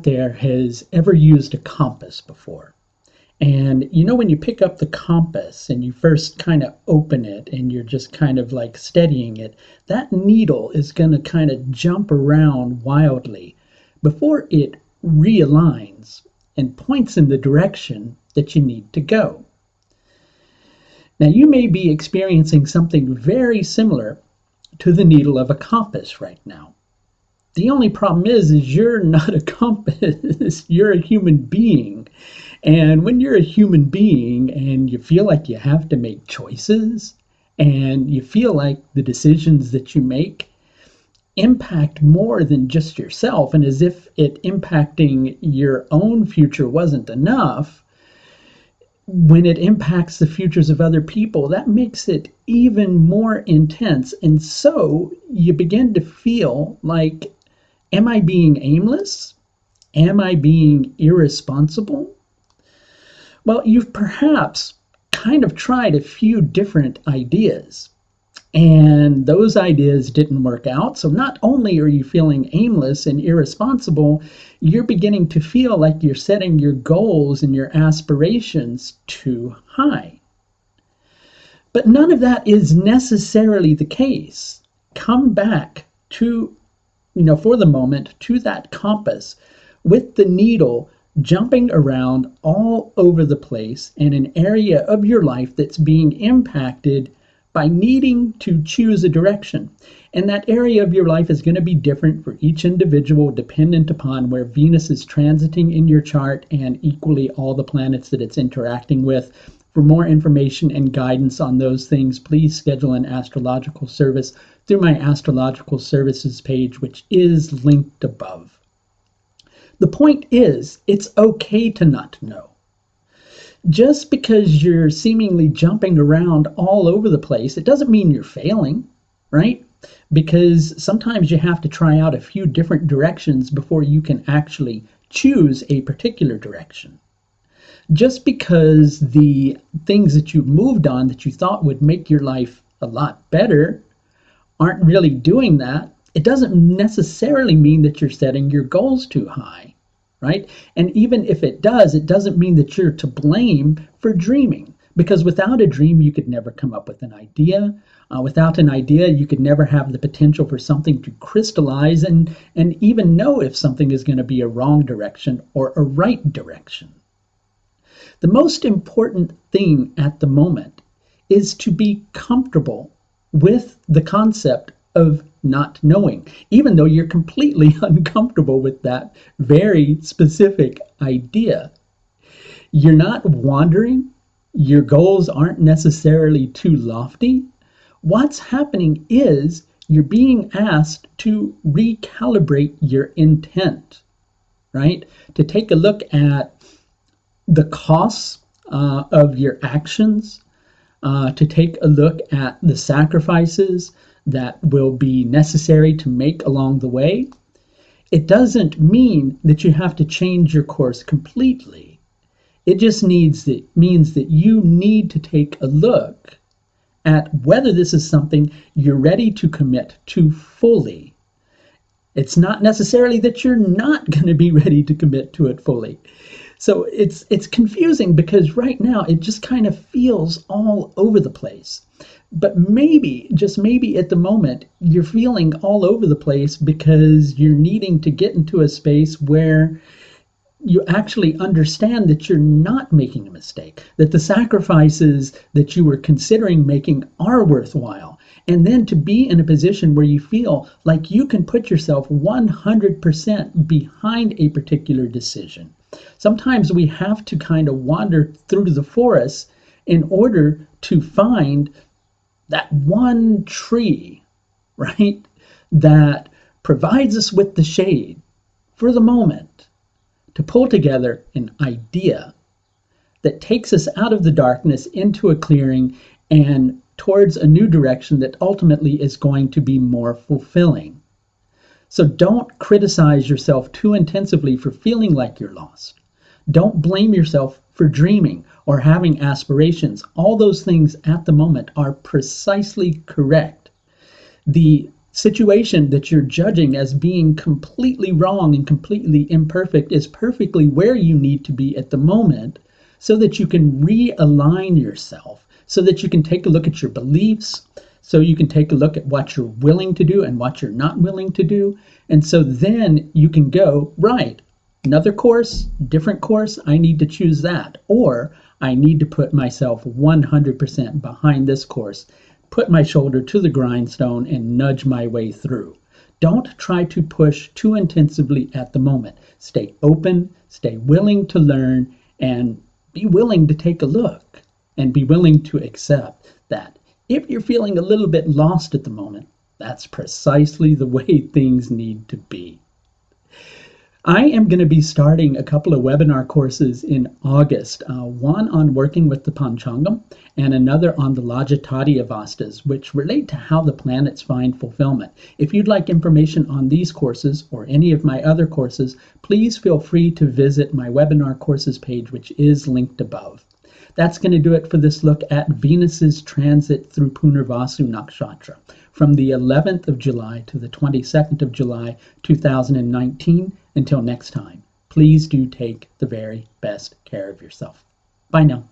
there has ever used a compass before. And you know, when you pick up the compass and you first kind of open it and you're just kind of like steadying it, that needle is going to kind of jump around wildly before it realigns and points in the direction that you need to go. Now, you may be experiencing something very similar to the needle of a compass right now. The only problem is you're not a compass, you're a human being. And when you're a human being and you feel like you have to make choices and you feel like the decisions that you make impact more than just yourself, and as if it impacting your own future wasn't enough, when it impacts the futures of other people, that makes it even more intense. And so you begin to feel like, am I being aimless? Am I being irresponsible? Well, you've perhaps kind of tried a few different ideas, and those ideas didn't work out. So not only are you feeling aimless and irresponsible, you're beginning to feel like you're setting your goals and your aspirations too high. But none of that is necessarily the case. Come back to, for the moment, to that compass with the needle jumping around all over the place in an area of your life that's being impacted by needing to choose a direction. And that area of your life is going to be different for each individual, dependent upon where Venus is transiting in your chart and equally all the planets that it's interacting with. For more information and guidance on those things, please schedule an astrological service through my astrological services page, which is linked above. The point is, it's okay to not know. Just because you're seemingly jumping around all over the place, it doesn't mean you're failing, right? Because sometimes you have to try out a few different directions before you can actually choose a particular direction. Just because the things that you've moved on that you thought would make your life a lot better aren't really doing that, it doesn't necessarily mean that you're setting your goals too high, right? And even if it does, it doesn't mean that you're to blame for dreaming, because without a dream, you could never come up with an idea. Without an idea, you could never have the potential for something to crystallize and even know if something is going to be a wrong direction or a right direction. The most important thing at the moment is to be comfortable with the concept of not knowing, even though you're completely uncomfortable with that very specific idea. You're not wandering. Your goals aren't necessarily too lofty. What's happening is you're being asked to recalibrate your intent, right? To take a look at the costs of your actions, to take a look at the sacrifices that will be necessary to make along the way. It doesn't mean that you have to change your course completely. It just means that you need to take a look at whether this is something you're ready to commit to fully. It's not necessarily that you're not going to be ready to commit to it fully. So it's confusing because right now it just kind of feels all over the place. But maybe, just maybe at the moment, you're feeling all over the place because you're needing to get into a space where you actually understand that you're not making a mistake, that the sacrifices that you were considering making are worthwhile, and then to be in a position where you feel like you can put yourself 100% behind a particular decision. Sometimes we have to kind of wander through the forest in order to find that one tree, right, that provides us with the shade for the moment to pull together an idea that takes us out of the darkness into a clearing and towards a new direction that ultimately is going to be more fulfilling. So don't criticize yourself too intensively for feeling like you're lost. Don't blame yourself for dreaming or having aspirations. All those things at the moment are precisely correct. The situation that you're judging as being completely wrong and completely imperfect is perfectly where you need to be at the moment, so that you can realign yourself, so that you can take a look at your beliefs, so you can take a look at what you're willing to do and what you're not willing to do. And so then you can go, right, another course, different course, I need to choose that. Or I need to put myself 100% behind this course, put my shoulder to the grindstone and nudge my way through. Don't try to push too intensively at the moment. Stay open, stay willing to learn, and be willing to take a look, and be willing to accept that if you're feeling a little bit lost at the moment, that's precisely the way things need to be. I am going to be starting a couple of webinar courses in August, one on working with the Panchangam and another on the Lajatati Avastas, which relate to how the planets find fulfillment. If you'd like information on these courses or any of my other courses, please feel free to visit my webinar courses page, which is linked above. That's going to do it for this look at Venus's transit through Punarvasu Nakshatra from the 11th of July to the 22nd of July, 2019. Until next time, please do take the very best care of yourself. Bye now.